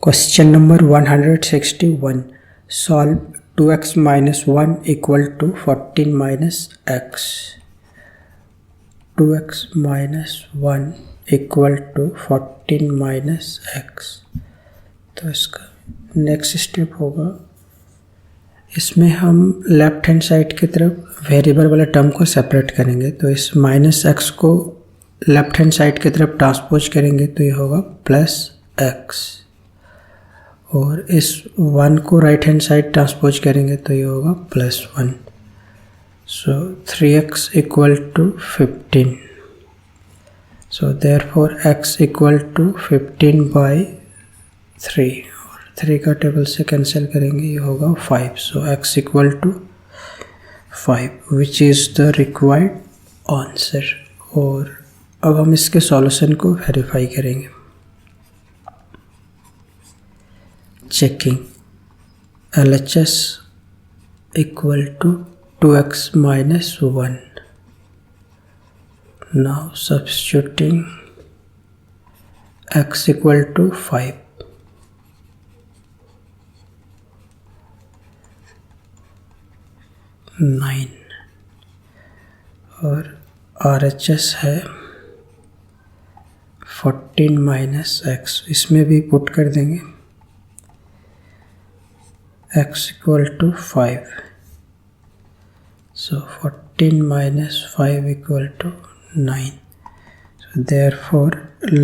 Question number 161. Solve 2x minus 1 equal to 14 minus x. 2x minus 1 equal to 14 minus x. तो इसका next step होगा, इसमें हम left hand side की तरफ वेरिएबल वाले टर्म को सेपरेट करेंगे। तो इस माइनस एक्स को लेफ्ट हैंड साइड की तरफ ट्रांसपोज करेंगे तो ये होगा प्लस एक्स, और इस 1 को राइट हैंड साइड ट्रांसपोज करेंगे तो ये होगा plus 1। So 3x equal to 15। So therefore x equal to 15 by 3, और 3 का टेबल से कैंसिल करेंगे, ये होगा 5। So x equal to 5 which is the required answer. और अब हम इसके सॉल्यूशन को वेरीफाई करेंगे। Checking LHS equal to 2x minus 1. Now substituting x equal to 5. 9 और RHS है 14 माइनस एक्स, इसमें भी पुट कर देंगे x equal to 5. So 14 minus 5 equal to 9. So therefore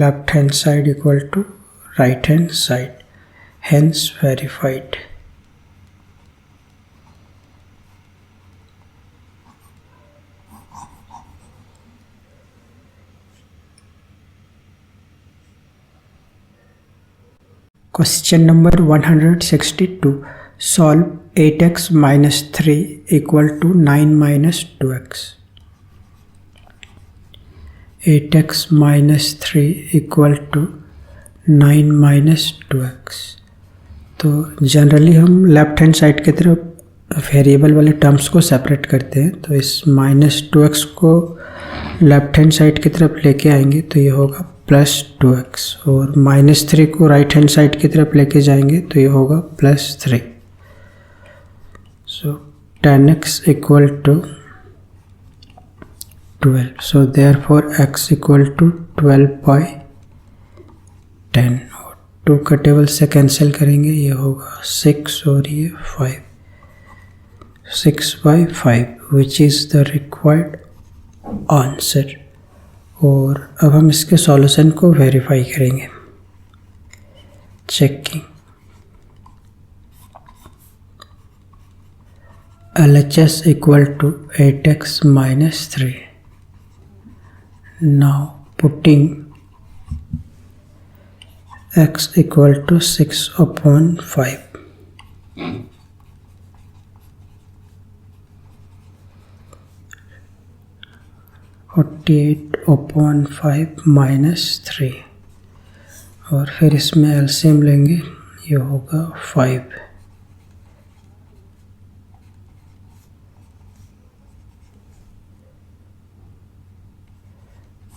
left hand side equal to right hand side, hence verified. Question number 162. Solve 8x minus 3 equal to 9 minus 2x. 8x minus 3 equal to 9 minus 2x. तो generally हम left hand side की तरफ variable वाले terms को separate करते हैं। तो इस माइनस 2x को लेफ्ट हैंड साइड की तरफ लेके आएंगे तो ये होगा प्लस 2x, और माइनस 3 को राइट हैंड साइड की तरफ लेके जाएंगे तो ये होगा plus 3। So 10x equal to 12. So therefore x equal to 12 by 10, और 2 का टेबल से कैंसिल करेंगे, ये होगा 6 और ये 5। 6 by 5 which is the required answer। और अब हम इसके सॉल्यूशन को वेरीफाई करेंगे। Checking LHS equal to 8x minus 3. Now putting x equal to 6 upon 5. 48 upon 5 minus 3, और फिर इसमें एलसीएम लेंगे, ये होगा 5।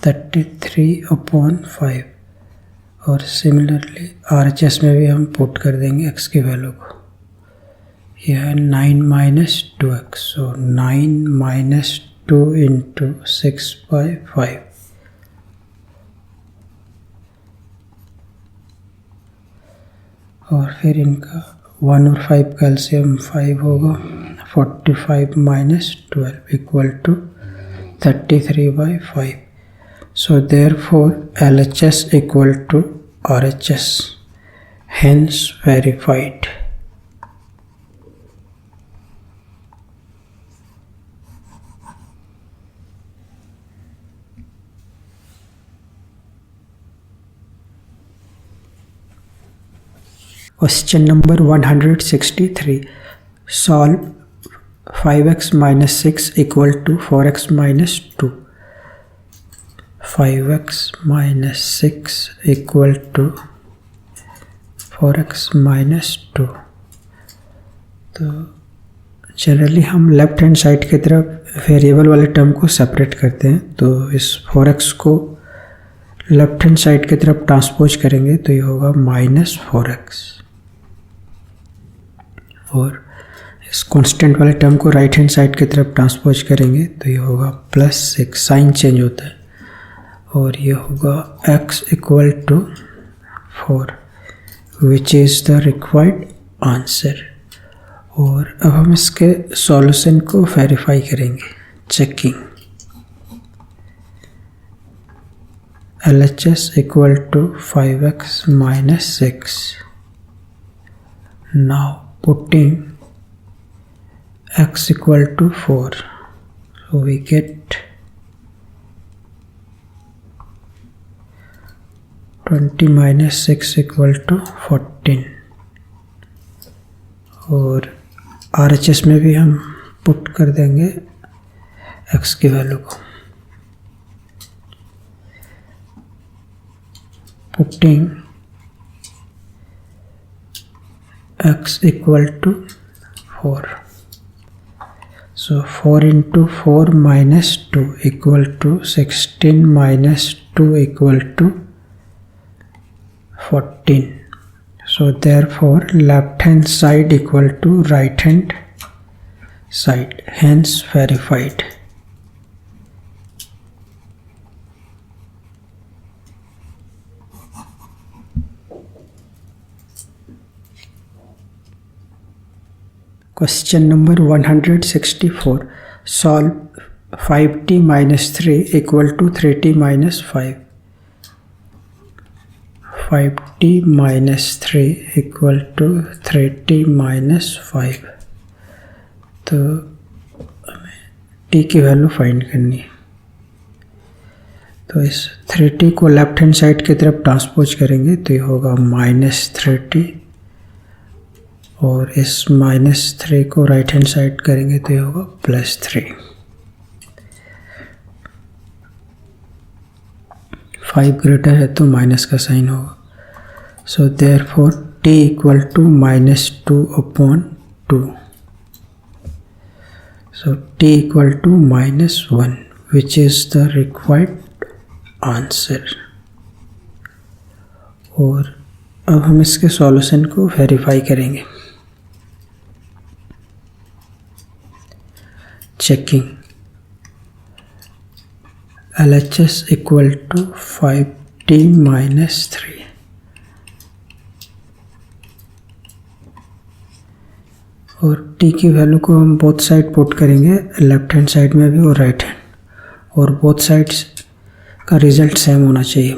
33 upon 5, और सिमिलरली RHS में भी हम पुट कर देंगे x की वैल्यू को। यह है 9 minus 2x, so 9 minus 2 into 6 by 5। और फिर इनका 1 और 5 का एलसीएम 5 होगा। 45 minus 12 equal to 33 by 5। So therefore LHS equal to RHS, hence verified। Question number 163. Solve 5x minus 6 equal to 4x minus 2. 5x minus 6 equal to 4x minus 2। तो generally हम left hand side की तरफ variable वाले term को separate करते हैं। तो इस 4x को लेफ्ट हैंड साइड की तरफ ट्रांसपोज करेंगे तो ये होगा -4x, और इस कांस्टेंट वाले टर्म को राइट हैंड साइड की तरफ ट्रांसपोज करेंगे तो ये होगा +6, साइन चेंज होता है, और ये होगा x = 4 which is the required answer. और अब हम इसके सॉल्यूशन को वेरीफाई करेंगे। Checking LHS = 5x - 6। Now putting x = 4, so we get 20 - 6 = 14, और RHS में भी हम पुट कर देंगे x की वैल्यू को। Putting x = 4, so 4 × 4 - 2 = 16 - 2 = 14. So therefore left hand side equal to right hand side, hence verified. Question number 164. Solve 5t - 3 = 3t - 5. 5t - 3 = 3t - 5। तो हमें t की वैल्यू फाइंड करनी है। तो इस 3t को लेफ्ट हैंड साइड की तरफ ट्रांसपोज करेंगे तो ये होगा -3t, और इस -3 को राइट हैंड साइड करेंगे तो ये होगा +3। 5 ग्रेटर है तो माइनस का साइन होगा। So therefore t = -2/2, so t = -1 which is the required answer। और अब हम इसके सॉल्यूशन को वेरीफाई करेंगे। चेकिंग LHS = 5t - 3, और t की वैल्यू को हम बोथ साइड पुट करेंगे, लेफ्ट हैंड साइड में भी और राइट हैंड, और बोथ साइड्स का रिजल्ट सेम होना चाहिए,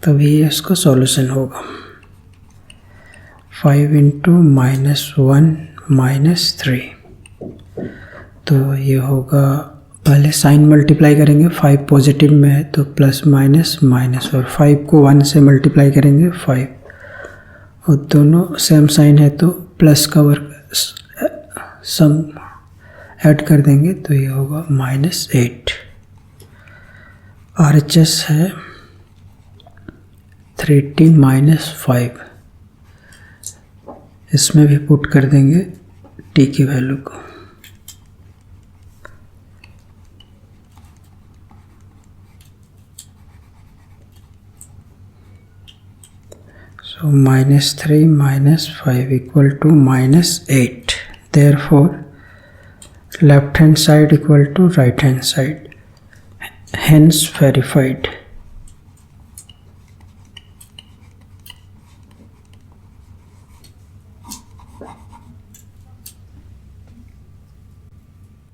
तभी इसका सॉल्यूशन होगा। 5 × -1 - 3, तो ये होगा, पहले साइन मल्टीप्लाई करेंगे, 5 पॉजिटिव में है तो प्लस माइनस माइनस, और 5 को 1 से मल्टीप्लाई करेंगे 5, और दोनों सेम साइन है तो प्लस का वर्क सम ऐड कर देंगे तो ये होगा -8। RHS है 3t - 5, इसमें भी पुट कर देंगे t की वैल्यू को। So -3 - 5 = -8. Therefore, left hand side equal to right hand side. Hence verified.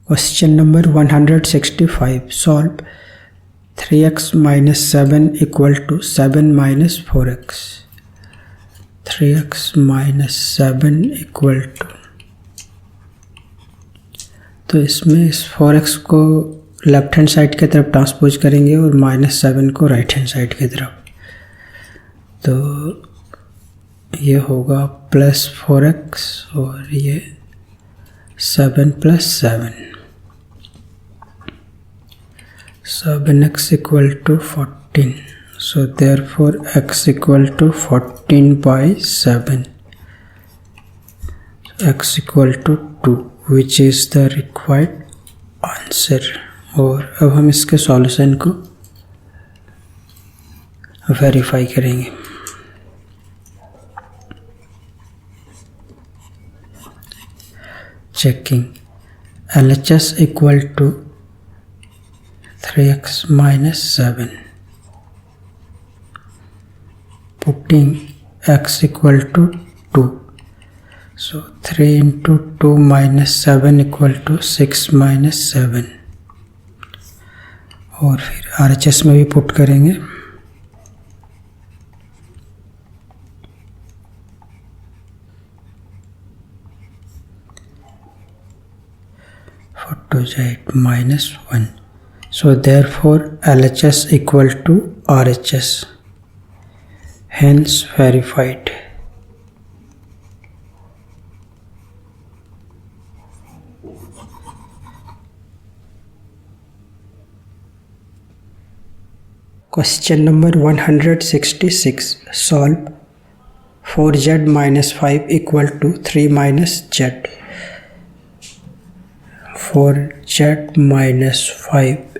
Question number 165. Solve 3x - 7 = 7 - 4x. 3x - 7 = तो इसमें इस 4x को लेफ्ट हैंड साइड की तरफ ट्रांसपोज करेंगे और -7 को राइट हैंड साइड की तरफ, तो ये होगा +4x, और ये 7 + 7, 7x = 14. So therefore x = 14/7, x = 2 which is the required answer। और अब हम इसके सॉल्यूशन को वेरीफाई करेंगे। Checking LHS equal to 3x minus 7, putting x equal to 2, so 3 into 2 minus 7 equal to 6 minus 7, और फिर RHS में भी पुट करेंगे। to z minus 1, so therefore LHS equal to RHS, hence verified। Question number 166, solve 4z minus 5 equal to 3 minus z। 4z minus 5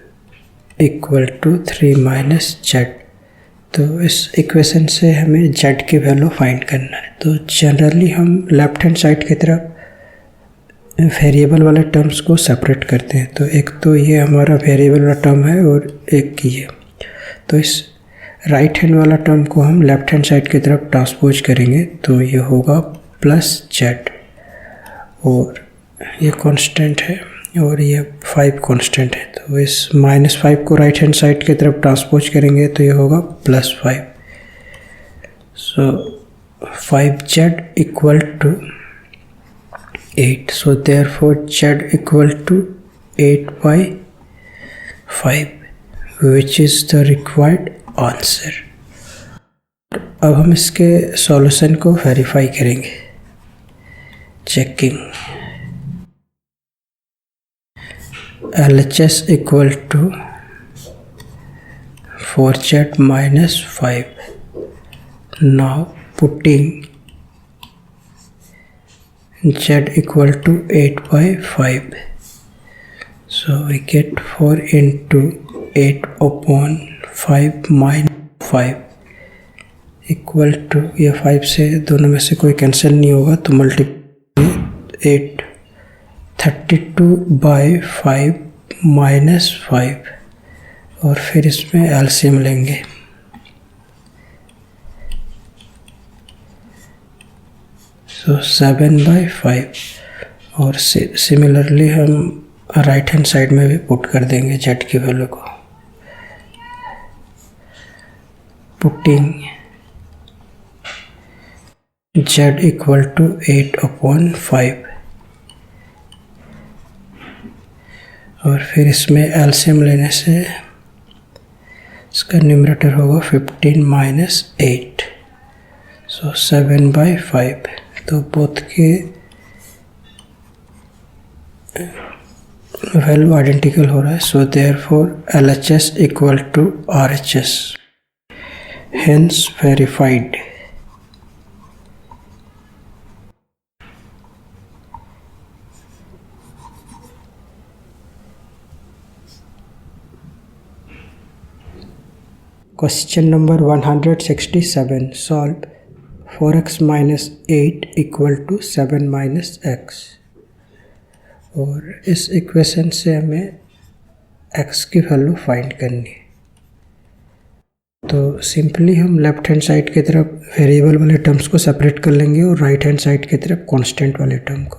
equal to 3 minus z। तो इस equation से हमें z की वैल्यू फाइंड करना है। तो generally हम left hand side की तरफ वेरिएबल वाले टर्म्स को सेपरेट करते हैं। तो एक तो ये हमारा वेरिएबल वाला टर्म है और एक ये। तो इस राइट हैंड वाला टर्म को हम लेफ्ट हैंड साइड की तरफ ट्रांसपोज करेंगे, तो ये होगा प्लस z, और ये कांस्टेंट है और ये 5 कांस्टेंट है। तो इस -5 को राइट हैंड साइड की तरफ ट्रांसपोज करेंगे तो ये होगा +5। So 5z equal to 8, so therefore z equal to 8/5 which is the required answer. अब हम इसके सॉल्यूशन को वेरीफाई करेंगे। Checking LHS equal to 4z minus 5. Now putting z equal to 8/5. So we get 4 into 8/5 minus 5 equal to, ये 5 से दोनों में से कोई कैंसिल नहीं होगा तो मल्टीप्लाई 8, 32/5 माइनस 5, और फिर इसमें एलसीएम लेंगे। सो 7/5, और सिमिलरली हम राइट हैंड साइड में भी पुट कर देंगे z की वैल्यू को। पुटिंग z इक्वल टू 8/5, और फिर इसमें एलसीएम लेने से इसका न्यूमरेटर होगा 15 माइनस 8, सो 7/5। तो बोथ के वैल्यू आइडेंटिकल हो रहा है। So therefore LHS equal to RHS, hence verified. Question number 167, solve 4x minus 8 equal to 7 minus x। और इस इक्वेशन से हमें x की वैल्यू फाइंड करनी है। तो सिंपली हम लेफ्ट हैंड साइड की तरफ वेरिएबल वाले टर्म्स को सेपरेट कर लेंगे और राइट हैंड साइड की तरफ कांस्टेंट वाले टर्म को।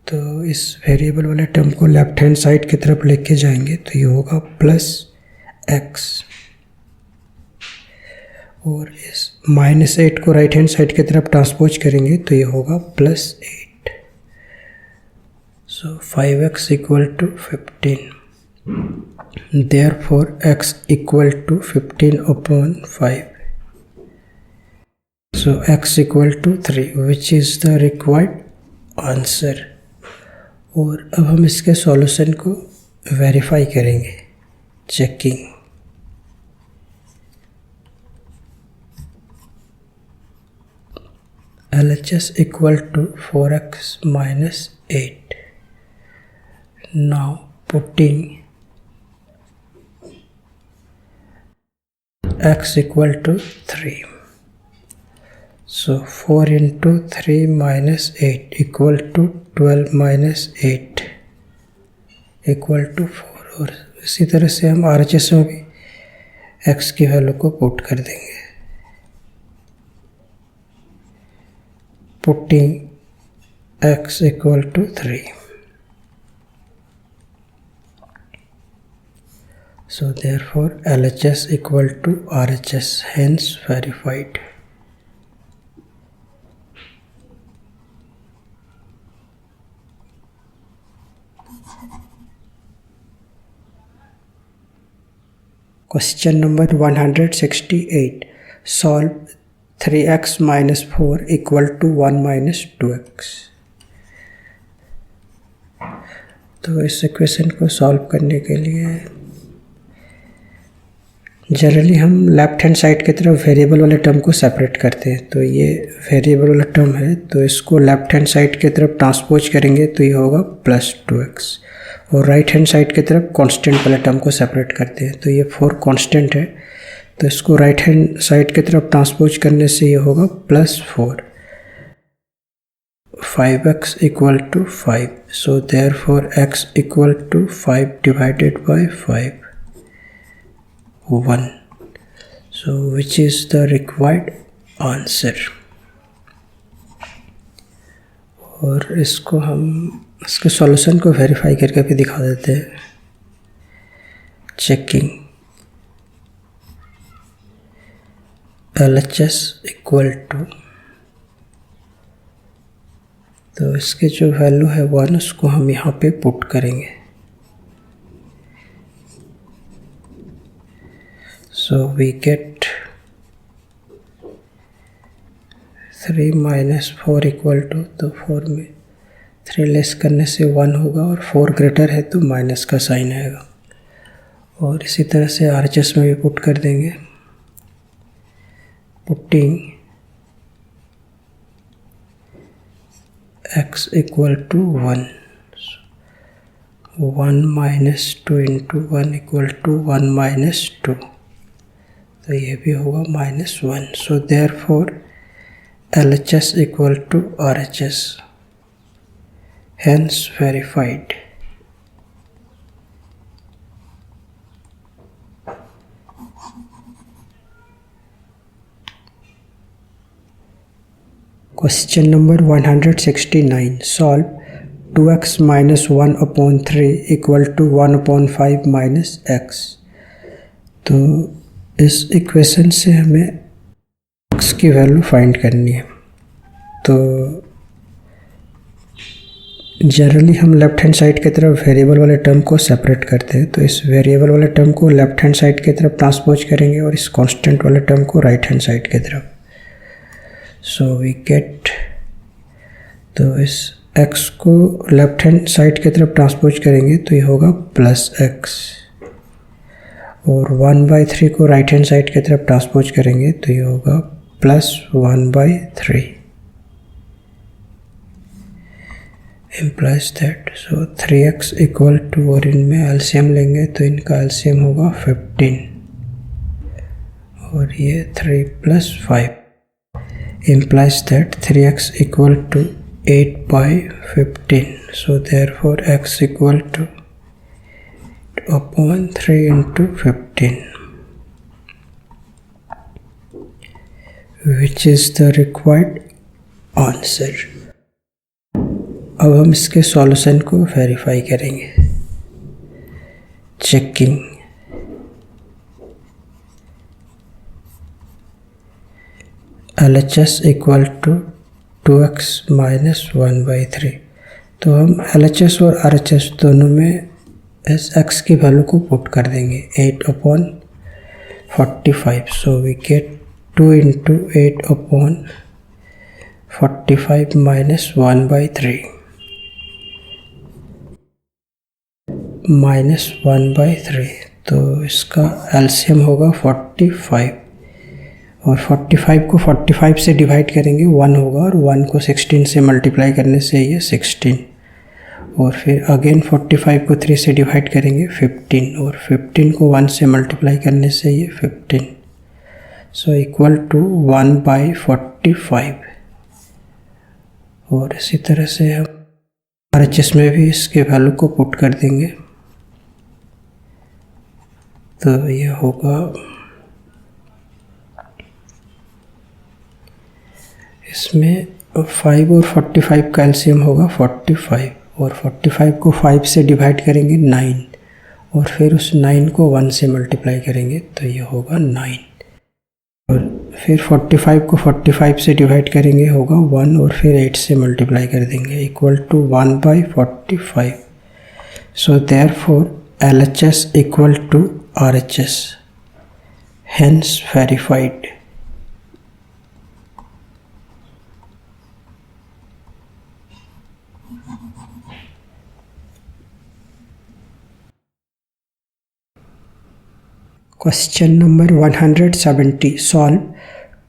तो इस वेरिएबल वाले टर्म को लेफ्ट हैंड साइड की तरफ लेके जाएंगे तो ये होगा +x, और इस -8 को राइट हैंड साइड की तरफ ट्रांसपोज करेंगे तो ये होगा +8। So 5x equal to 15, therefore x equal to 15/5, so x equal to 3 which is the required answer. और अब हम इसके सॉल्यूशन को वेरीफाई करेंगे। Checking LHS equal to 4x minus 8. Now putting x equal to 3. So 4 into 3 minus 8 equal to 12 minus 8 equal to 4. और इसी तरह से हम RHS में भी x की वैल्यू को पुट कर देंगे. Putting x equal to 3. So therefore LHS equal to RHS, hence verified. Question number 168. Solve 3x minus 4 equal to 1 minus 2x. तो इस इक्वेशन को सॉल्व करने के लिए जनरली हम लेफ्ट हैंड साइड की तरफ वेरिएबल वाले टर्म को सेपरेट करते हैं. तो ये वेरिएबल वाला टर्म है, तो इसको लेफ्ट हैंड साइड की तरफ ट्रांसपोज करेंगे तो ये होगा प्लस 2x. और राइट हैंड साइड की तरफ कांस्टेंट वाले टर्म को सेपरेट करते हैं. तो ये 4 कांस्टेंट है, तो इसको राइट हैंड साइड की तरफ ट्रांसपोज करने से ये होगा plus 4. 5x equal to 5. So therefore x equal to 5 divided by 5, 1. So which is the required answer? और इसको हम इसके सॉल्यूशन को वेरीफाई करके भी दिखा देते हैं. चेकिंग LHS इक्वल टू, तो इसके जो वैल्यू है 1 उसको हम यहाँ पे पुट करेंगे. So we get 3 minus 4 equal to, तो 4 में 3 लेस करने से 1 होगा और 4 ग्रेटर है तो माइनस का साइन आएगा. और इसी तरह से RHS में भी पुट कर देंगे. Putting x equal to 1. 1 minus 2 into 1 equal to 1 minus 2, तो ये भी होगा -1. So therefore LHS equal to RHS, hence verified. Question number 169. Solve 2x minus 1 upon 3 equal to 1 upon 5 minus x. तो इस इक्वेशन से हमें x की वैल्यू फाइंड करनी है. तो जनरली हम लेफ्ट हैंड साइड की तरफ वेरिएबल वाले टर्म को सेपरेट करते हैं. तो इस वेरिएबल वाले टर्म को लेफ्ट हैंड साइड की तरफ ट्रांसपोज करेंगे और इस कांस्टेंट वाले टर्म को राइट हैंड साइड की तरफ. सो वी गेट, तो इस x को लेफ्ट हैंड साइड की तरफ ट्रांसपोज करेंगे तो ये होगा प्लस x. और 1/3 को राइट हैंड साइड की तरफ ट्रांसपोज करेंगे तो ये होगा plus 1/3. implies that, so 3x equal to, और इनमें एलसीएम लेंगे तो इनका एलसीएम होगा 15 और ये 3 + 5. implies that 3x equal to 8/15. so therefore x equal to upon 3 into 15, which is the required answer. अब हम इसके सॉल्यूशन को वेरीफाई करेंगे. Checking LHS equal to 2x minus 1/3. तो हम LHS और RHS दोनों में इस x की वैल्यू को पुट कर देंगे 8/45. So we get 2 into 8/45 minus 1/3 minus 1/3. तो इसका एलसीएम होगा 45 और 45 को 45 से डिवाइड करेंगे 1 होगा और 1 को 16 से मल्टीप्लाई करने से ये 16 और फिर अगेन 45 को 3 से डिवाइड करेंगे 15 और 15 को 1 से मल्टीप्लाई करने से ये 15 सो इक्वल टू 1/45। और इसी तरह से हम RHS में भी इसके वैल्यू को पुट कर देंगे। तो ये होगा, इसमें 5 और 45 का एलसीएम होगा 45, और 45 को 5 से डिवाइड करेंगे 9, और फिर उस 9 को 1 से मल्टीप्लाई करेंगे तो ये होगा 9, और फिर 45 को 45 से डिवाइड करेंगे होगा 1, और फिर 8 से मल्टीप्लाई कर देंगे equal to 1/45। So therefore LHS equal to RHS, hence verified. Question number 170. Solve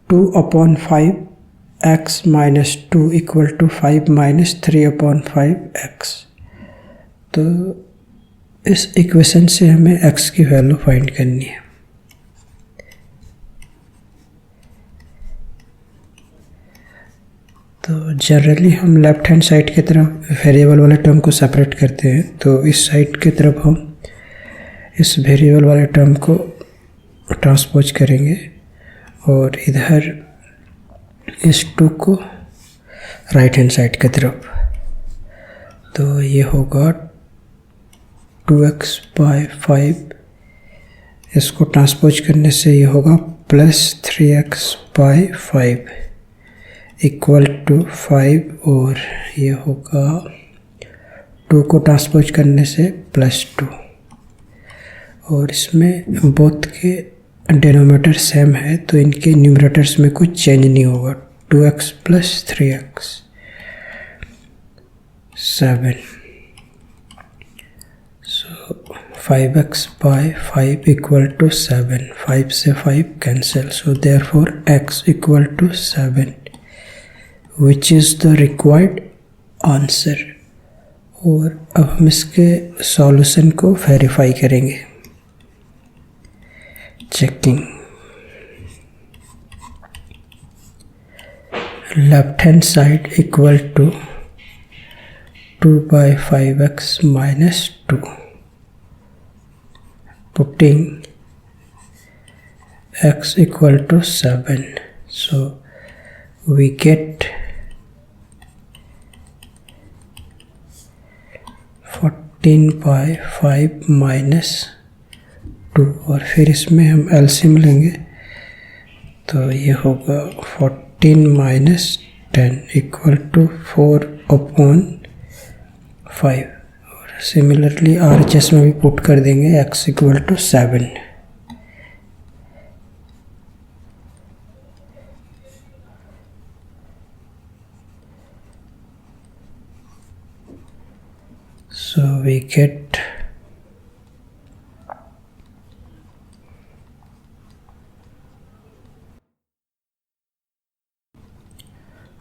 2/5x minus 2 equal to 5 minus 3/5x। तो इस इक्वेशन से हमें x की वैल्यू फाइंड करनी है। तो जनरली हम लेफ्ट हैंड साइड की तरफ वेरिएबल वाले टर्म को सेपरेट करते हैं, तो इस साइड की तरफ हम इस वेरिएबल वाले टर्म को ट्रांसपोज करेंगे, और इधर इस 2 को राइट हैंड साइड की तरफ। तो ये होगा 2x/5, इसको ट्रांसपोज करने से ये होगा प्लस 3x/5 इक्वल टू 5, और ये होगा 2 को ट्रांसपोज करने से +2, और इसमें बोथ के डिनोमिनेटर सेम है तो इनके न्यूमरेटर्स में कुछ चेंज नहीं होगा। 2x + 3x 7, so 5x/5 equal to 7, 5 से 5 cancel, so therefore x equal to 7 which is the required answer. और अब हम इसके सॉल्यूशन को वेरीफाई करेंगे। Checking, left hand side equal to 2/5x minus 2, putting x equal to 7, so we get 14/5 minus 2, और फिर इसमें हम एलसीएम लेंगे तो ये होगा 14 minus 10 इक्वल टू 4/5, और सिमिलरली RHS में भी पुट कर देंगे x equal to 7। So we get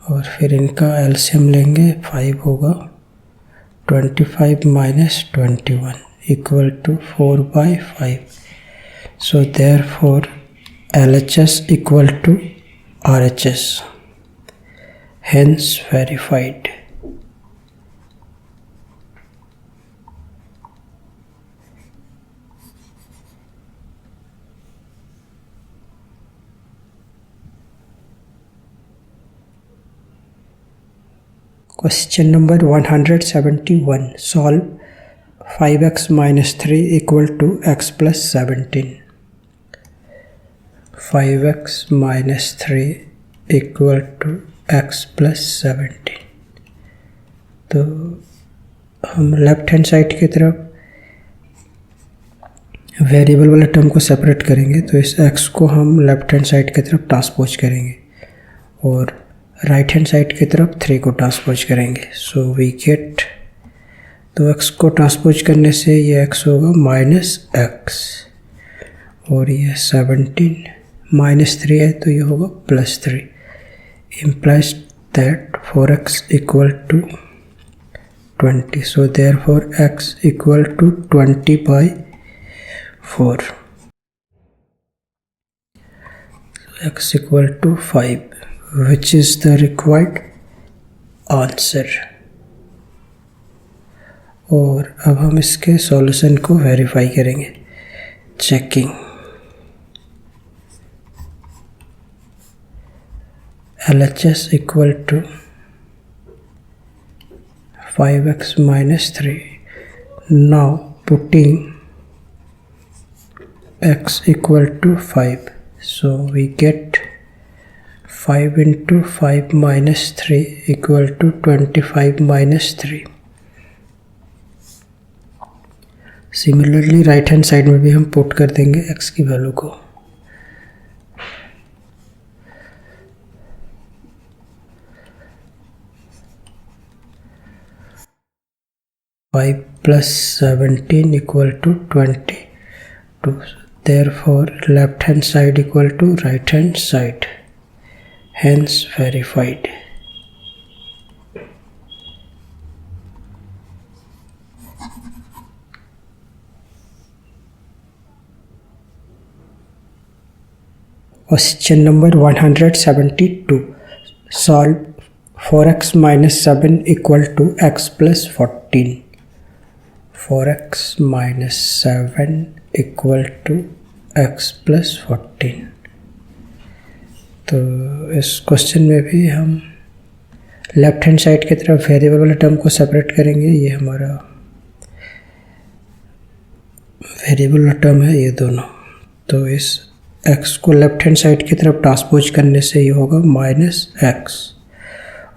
और फिर इनका एलसीएम लेंगे 5 होगा 25 minus 21 equal to 4/5। So therefore LHS equal to RHS, hence verified. Question number 171. Solve 5x minus 3 equal to x plus 17. 5x minus 3 equal to x plus 17. तो हम left hand side की तरफ variable वाले term को separate करेंगे, तो इस x को हम लेफ्ट हैंड साइड की तरफ ट्रांसपोज करेंगे, और राइट हैंड साइड की तरफ 3 को ट्रांसपोज करेंगे। सो वी गेट, तो x को ट्रांसपोज करने से ये x होगा -x, और ये 17 -3 है तो ये होगा +3, implies that 4x equal to 20, so therefore x equal to 20/4। x equal to 5 which is the required answer. और अब हम इसके सॉल्यूशन को वेरीफाई करेंगे। Checking. LHS equal to 5x minus 3. Now putting x equal to 5. So we get 5 into 5 minus 3 equal to 25 minus 3. Similarly right hand side में भी हम put कर देंगे x की वैल्यू को। Five plus 17 equal to 22। Therefore left hand side equal to right hand side, hence verified। Question number 172. Solve 4x minus 7 equal to x plus 14। 4x minus 7 equal to x plus 14। तो इस question में भी हम left hand side की तरफ variable वाले term को separate करेंगे। ये हमारा वेरिएबल वाला टर्म है ये दोनों। तो इस x को लेफ्ट हैंड साइड की तरफ ट्रांसपोज करने से ये होगा माइनस x,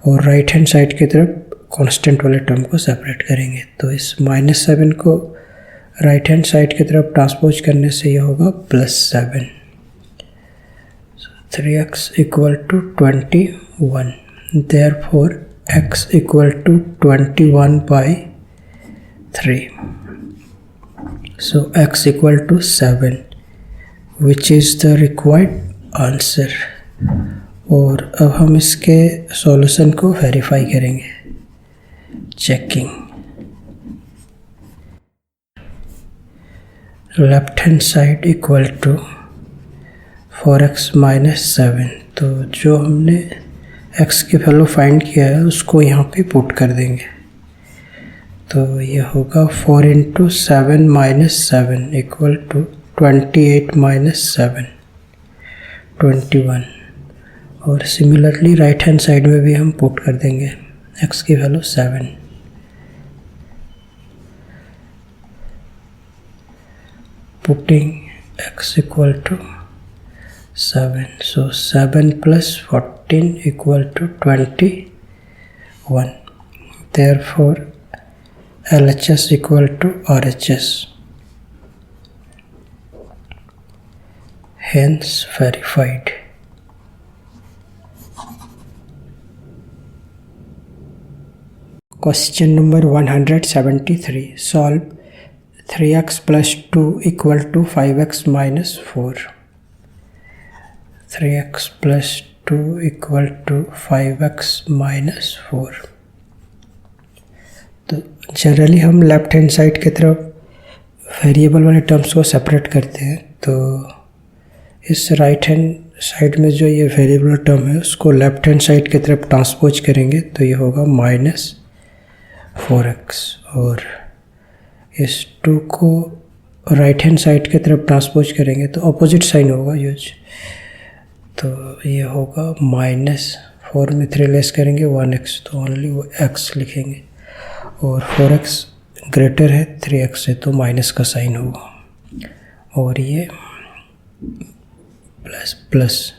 और राइट हैंड साइड की तरफ कांस्टेंट वाले टर्म को सेपरेट करेंगे। तो इस -7 को राइट हैंड साइड की तरफ ट्रांसपोज करने से ये होगा +7। 3x equal to 21। Therefore x equal to 21/3। So x equal to 7 which is the required answer. और अब हम इसके सॉल्यूशन को वेरीफाई करेंगे। Checking. Left hand side equal to 4x minus 7। तो जो हमने x की वैल्यू फाइंड किया है उसको यहाँ पे पुट कर देंगे। तो ये होगा 4 into 7 minus 7 equal to 28 minus 7 21। और सिमिलरली राइट हैंड साइड में भी हम पुट कर देंगे x की value 7। Putting x equal to 7. So 7 plus 14 equal to 21. Therefore LHS equal to RHS. Hence verified. Question number 173. Solve 3x plus 2 equal to 5x minus 4। 3x plus 2 equal to 5x minus 4। तो generally हम left hand side की तरफ variable वाले terms को separate करते हैं। तो इस राइट हैंड साइड में जो ये वेरिएबल टर्म है उसको लेफ्ट हैंड साइड की तरफ ट्रांसपोज करेंगे तो ये होगा -4x। और इस 2 को राइट हैंड साइड की तरफ ट्रांसपोज करेंगे तो अपोजिट साइन होगा यूज। तो ये होगा -4 में 3 लेस करेंगे 1x, तो ओनली वो x लिखेंगे। और 4x ग्रेटर है 3x से तो माइनस का साइन होगा। और ये प्लस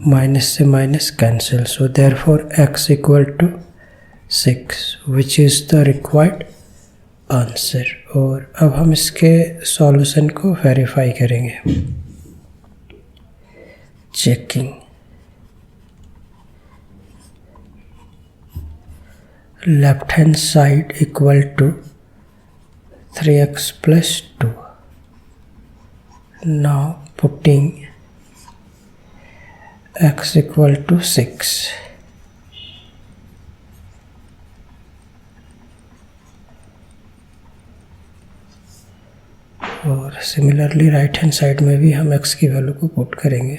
माइनस से minus cancel. So therefore x equal to 6 which is the required answer. और अब हम इसके सॉल्यूशन को वेरीफाई करेंगे। Checking. Left hand side equal to 3x plus 2। Now putting x equal to 6। और सिमिलरली राइट हैंड साइड में भी हम x की वैल्यू को पुट करेंगे।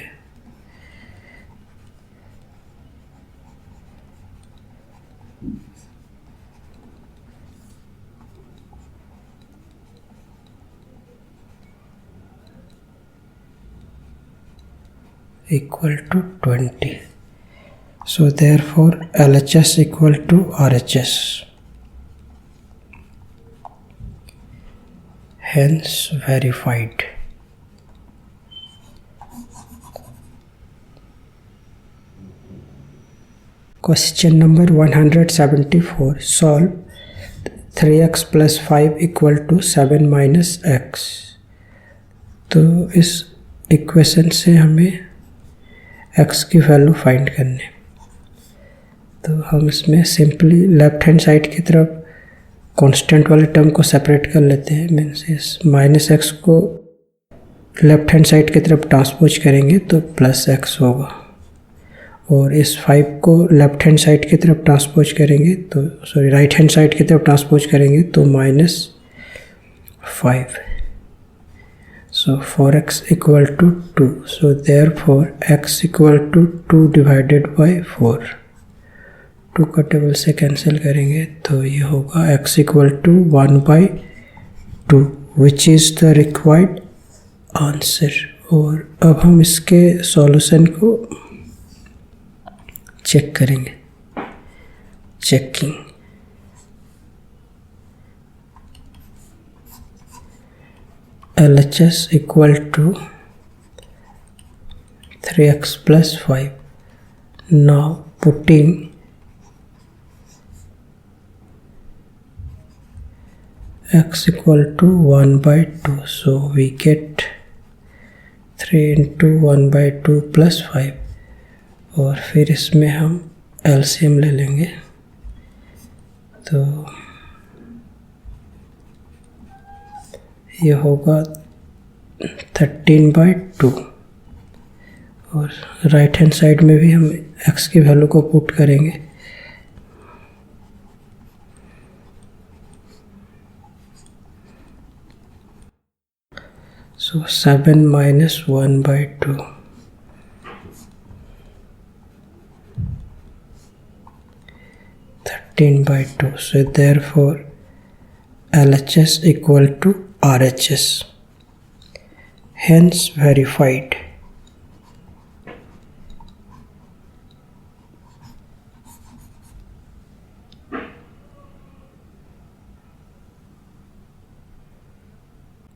equal to 20. So therefore LHS equal to RHS. Hence verified. Question number 174. Solve 3x plus 5 equal to 7 minus x. तो इस equation से हमें x की वैल्यू फाइंड करनी। तो हम इसमें सिंपली लेफ्ट हैंड साइड की तरफ कांस्टेंट वाले टर्म को सेपरेट कर लेते हैं। मीन्स इस माइनस एक्स को लेफ्ट हैंड साइड की तरफ ट्रांसपोज करेंगे तो प्लस एक्स होगा, और इस 5 को लेफ्ट हैंड साइड की तरफ ट्रांसपोज करेंगे तो राइट हैंड साइड की तरफ ट्रांसपोज करेंगे तो minus 5. So 4x equal to 2. So therefore x equal to 2 divided by 4. 2 का टेबल से कैंसिल करेंगे तो ये होगा x equal to 1 by 2 which is the required answer. और अब हम इसके सॉल्यूशन को चेक करेंगे। Checking. LHS equal to 3x plus 5. Now putting x equal to 1 by 2. So we get 3 into 1 by 2 plus 5. और फिर इसमें हम LCM ले लेंगे तो ये होगा 13 by 2, और राइट हैंड साइड में भी हम x की वैल्यू को पुट करेंगे। So 7 minus 1 by 2. By 2. So therefore LHS equal to RHS. Hence verified.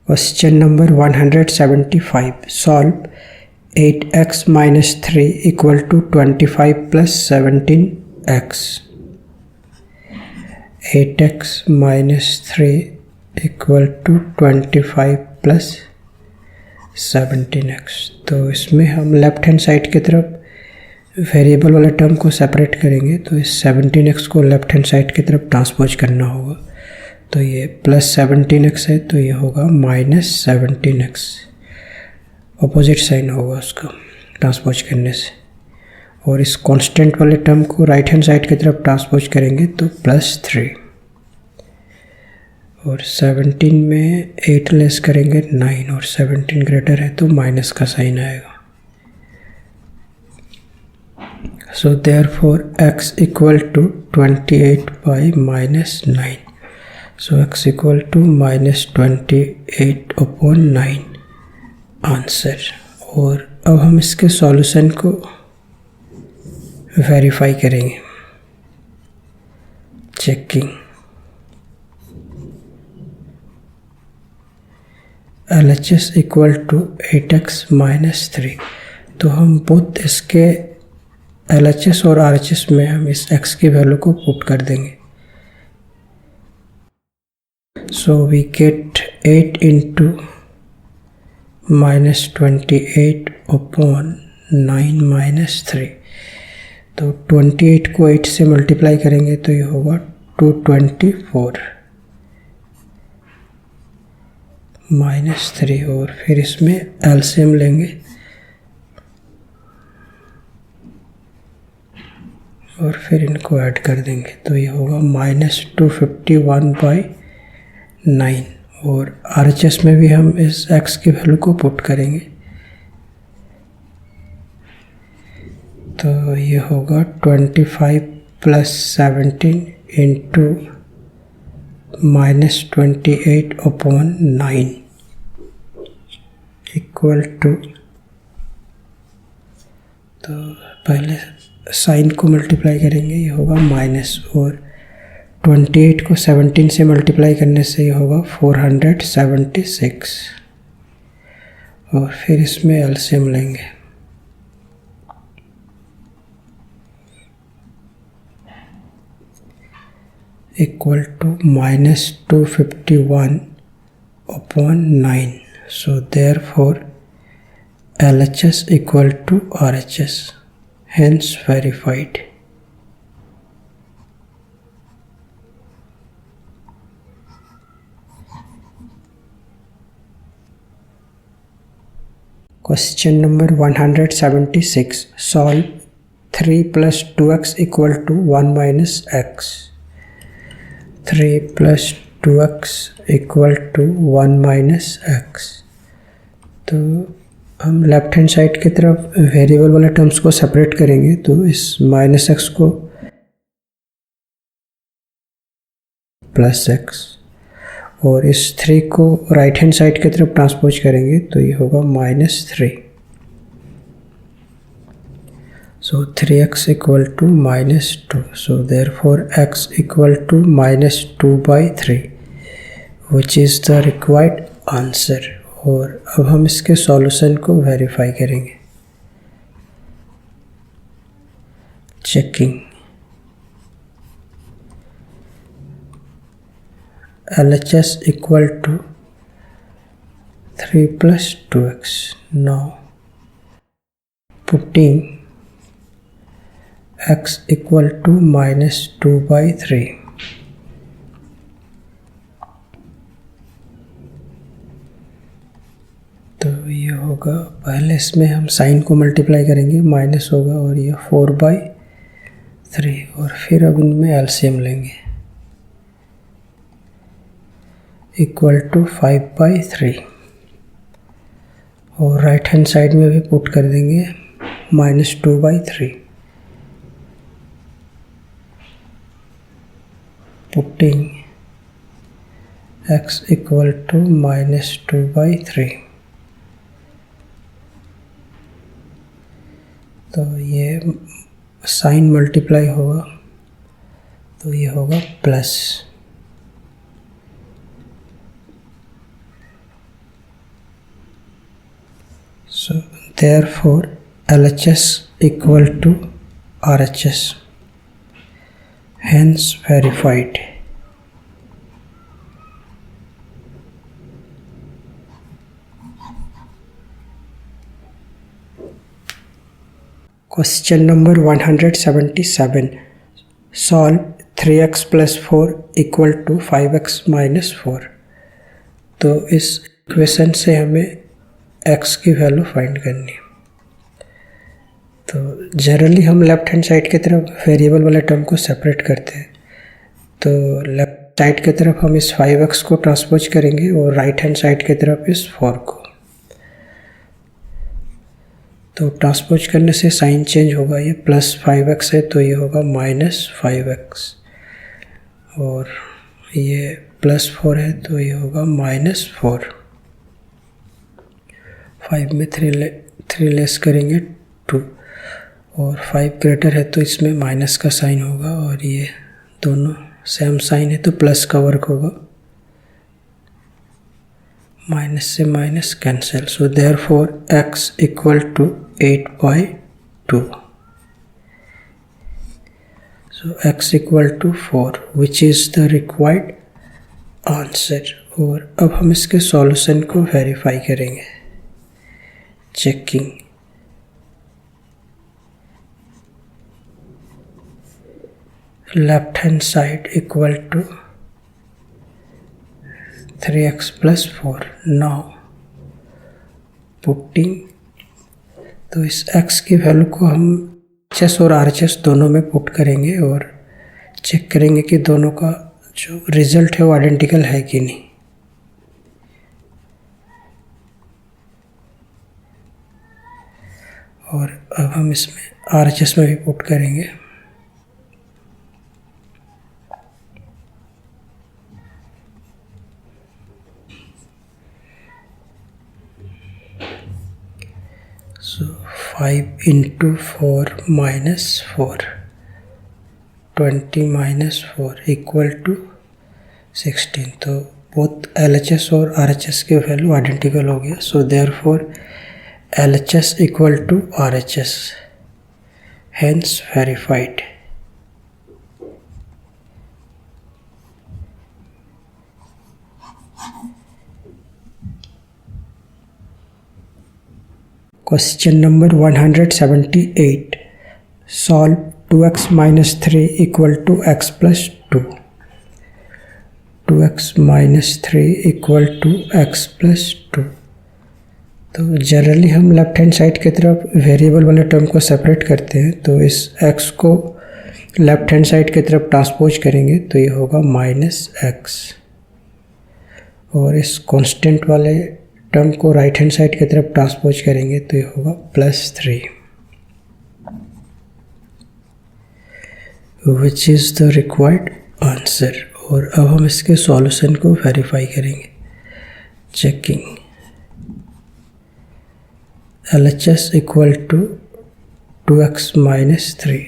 Question number 175. Solve 8x minus 3 equal to 25 plus 17x. 8x minus 3 equal to 25 plus 17x. तो इसमें हम left hand side की तरफ variable वाले term को separate करेंगे तो इस 17x को लेफ्ट हैंड साइड की तरफ ट्रांसपोज करना होगा। तो ये प्लस 17x है तो ये होगा माइनस 17x। अपोजिट साइन होगा उसका ट्रांसपोज करने से, और इस कांस्टेंट वाले टर्म को राइट हैंड साइड की तरफ ट्रांसपोज करेंगे तो प्लस 3, और 17 में 8 लेस करेंगे 9, और 17 ग्रेटर है तो माइनस का साइन आएगा। So therefore x equal to 28 by minus 9. So x equal to minus 28 upon 9 answer. और अब हम इसके सॉल्यूशन को वेरीफाई करेंगे। Checking. LHS equal to 8x minus 3। तो हम बोथ इसके LHS और RHS में हम इस x की वैल्यू को पुट कर देंगे। So we get 8 into minus 28 upon 9 minus 3। तो 28 को 8 से मल्टीप्लाई करेंगे तो ये होगा 224 माइनस 3, और फिर इसमें एलसीएम लेंगे और फिर इनको ऐड कर देंगे तो ये होगा माइनस 251 बाई 9, और RHS में भी हम इस x की वैल्यू को पुट करेंगे तो ये होगा 25 plus 17 into minus 28 upon 9 equal to तो पहले साइन को मल्टीप्लाई करेंगे, ये होगा माइनस, और 28 को 17 से मल्टीप्लाई करने से ये होगा 476, और फिर इसमें एलसीएम लेंगे। Equal to -251/9, so therefore LHS equal to RHS, hence verified. Question number 176. Solve 3 plus 2x equal to 1 minus x. 3 plus 2x equal to 1 minus x. तो हम लेफ्ट हैंड साइड की तरफ वेरिएबल वाले टर्म्स को separate करेंगे, तो इस minus x को प्लस एक्स, और इस 3 को राइट हैंड साइड की तरफ ट्रांसपोज करेंगे, तो ये होगा -3. So 3x equal to -2. So therefore x equal to -2/3, which is the required answer. और अब हम इसके सॉल्यूशन को वेरीफाई करेंगे. Checking. LHS equal to 3 plus 2x. Now putting x equal to -2/3. तो ये होगा, पहले इसमें हम साइन को मल्टीप्लाई करेंगे, माइनस होगा और ये 4/3, और फिर अब इनमें एलसीएम लेंगे. इक्वल टू 5/3, और राइट हैंड साइड में भी पुट कर देंगे -2/3. Putting x equal to -2/3. तो ये साइन मल्टीप्लाई होगा, तो ये होगा plus. So therefore LHS equal to RHS, hence verified. Question number 177. Solve 3x plus 4 equal to 5x minus 4. तो इस इक्वेशन से हमें x की वैल्यू फाइंड करनी है. तो जनरली हम लेफ्ट हैंड साइड की तरफ वेरिएबल वाले टर्म को सेपरेट करते हैं, तो लेफ्ट साइड की तरफ हम इस 5x को ट्रांसपोज करेंगे और राइट हैंड साइड की तरफ इस 4 को. तो ट्रांसपोज करने से साइन चेंज होगा, ये +5x है तो ये होगा -5x, और ये +4 है तो ये होगा -4. 5 में 3 लेस करेंगे 2, और 5 ग्रेटर है तो इसमें माइनस का साइन होगा, और ये दोनों सेम साइन है तो प्लस का वर्क होगा. माइनस से minus cancel. So therefore x equal to 8/2. So x equal to 4, which is the required answer. और अब हम इसके सॉल्यूशन को वेरीफाई करेंगे. Checking. Left hand side equal to 3x plus 4. Now putting, तो इस x की वैल्यू को हम HS और RHS दोनों में पुट करेंगे और चेक करेंगे कि दोनों का जो रिजल्ट है वो आइडेंटिकल है कि नहीं. और अब हम इसमें RHS में भी पुट करेंगे. So 5 into 4 minus 4, 20 minus 4 equal to 16. तो both LHS और RHS के वैल्यू आइडेंटिकल हो गया. So therefore LHS equal to RHS, hence verified. Question number 178. Solve 2x minus 3 equal to x plus 2. 2x minus 3 equal to x plus 2. तो generally हम left hand side की तरफ variable वाले term को separate करते हैं. तो इस x को लेफ्ट हैंड साइड की तरफ ट्रांसपोज करेंगे तो ये होगा माइनस एक्स, और इस कांस्टेंट वाले टर्म को राइट हैंड साइड की तरफ ट्रांसपोज करेंगे तो ये होगा plus 3, which is the required answer. और अब हम इसके सॉल्यूशन को वेरीफाई करेंगे. Checking. LHS equal to 2x minus 3.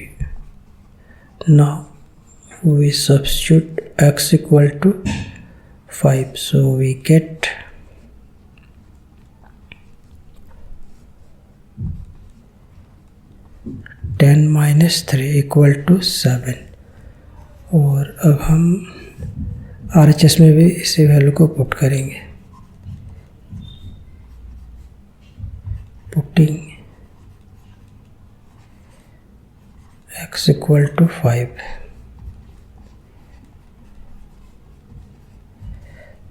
Now we substitute x equal to 5, so we get 10 minus 3 equal to 7. और अब हम RHS में भी इसी वैल्यू को पुट करेंगे. Putting x equal to 5.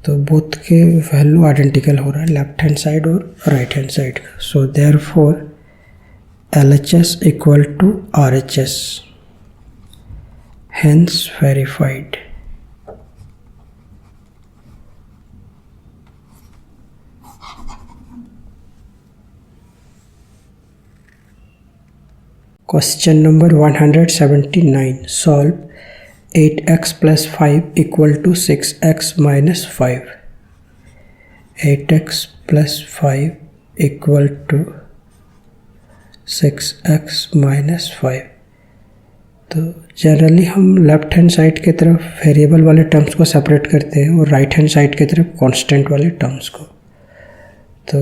तो बोथ के वैल्यू आइडेंटिकल हो रहा है, लेफ्ट हैंड साइड और राइट हैंड साइड का. सो therefore LHS equal to RHS, hence verified. Question number 179. Solve 8x plus 5 equal to 6x minus 5. 8x plus 5 equal to 6x minus 5. तो generally हम left hand side की तरफ variable वाले terms को separate करते हैं और राइट हैंड साइड की तरफ कांस्टेंट वाले टर्म्स को. तो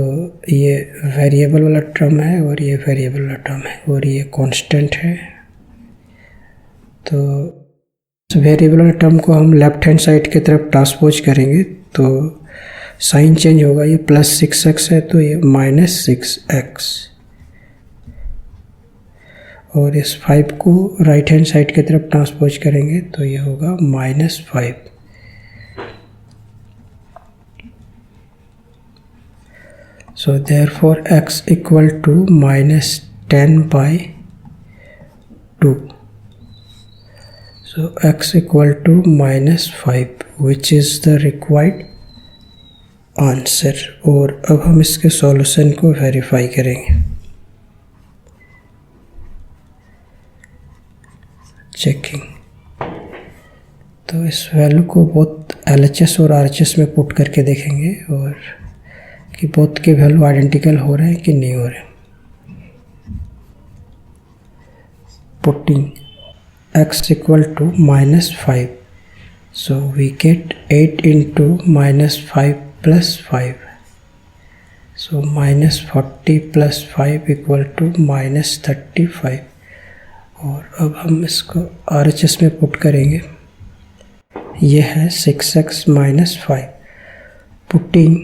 ये वेरिएबल वाला टर्म है और ये वेरिएबल वाला टर्म है और ये कांस्टेंट है. तो वेरिएबल वाले टर्म को हम लेफ्ट हैंड साइड की तरफ ट्रांसपोज करेंगे तो साइन चेंज होगा. ये प्लस 6x है तो ये माइनस 6x, और इस 5 को राइट हैंड साइड की तरफ ट्रांसपोज करेंगे तो ये होगा minus 5. So therefore x equal to minus 10 by 2. So x equal to minus 5, which is the required answer. और अब हम इसके सॉल्यूशन को वेरीफाई करेंगे. चेकिंग. तो इस वैल्यू को बोथ LHS और RHS में पुट करके देखेंगे और कि बोथ के वैल्यू आइडेंटिकल हो रहे हैं कि नहीं हो रहे. Putting x equal to minus 5, so we get 8 into minus 5 plus 5. So minus 40 plus 5 equal to minus 35. और अब हम इसको RHS में पुट करेंगे. ये है 6x minus 5. Putting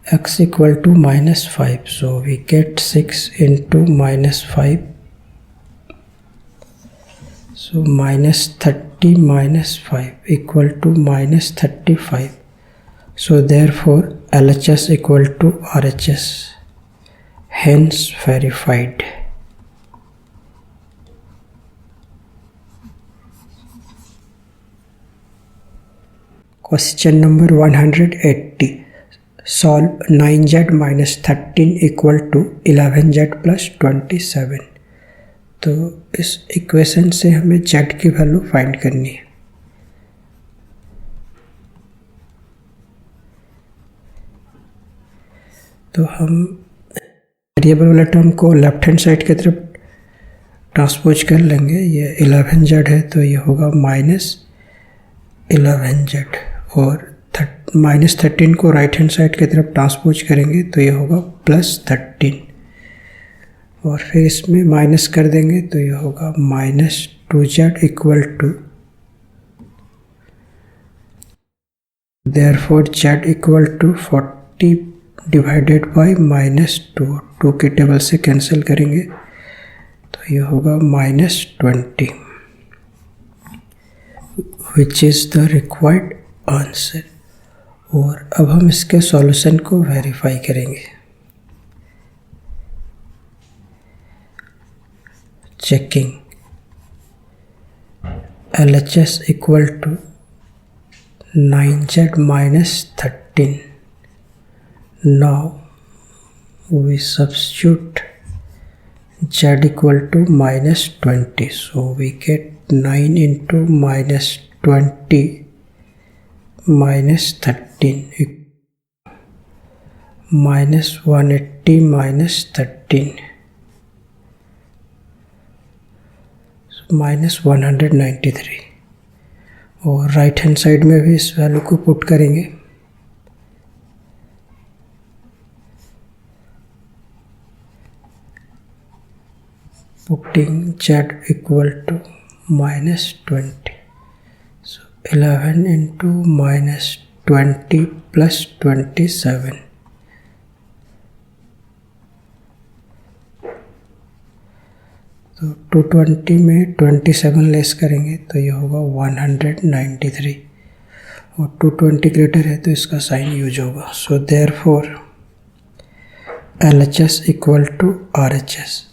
x equal to minus 5, so we get 6 into minus 5, so minus 30 minus 5 equal to minus 35. So therefore LHS equal to RHS, hence verified. Question number 180. Solve 9z minus 13 equal to 11z plus 27. तो इस equation से हमें z की value find करनी है. तो हम variable वाला टर्म को लेफ्ट हैंड साइड की तरफ ट्रांसपोज कर लेंगे। ये 11z है तो ये होगा -11z, और -13 को राइट हैंड साइड की तरफ ट्रांसपोज करेंगे तो ये होगा +13, और फिर इसमें माइनस कर देंगे तो ये होगा -2z equal to, therefore z equal to 40 divided by -2, 2 के टेबल से कैंसिल करेंगे तो ये होगा -20, which is the required answer. और अब हम इसके सॉल्यूशन को वेरीफाई करेंगे। Checking LHS equal to 9z -13. Now we substitute z equal to -20, so we get 9 into -20 -13 -180 -13, so -193, और राइट हैंड साइड में भी इस वैल्यू को पुट करेंगे। Putting z equal to -20, so 11 into -20 plus 27, तो 220 में 27 लेस करेंगे तो ये होगा 193, और 220 ग्रेटर है तो इसका साइन यूज होगा। So therefore LHS equal to RHS।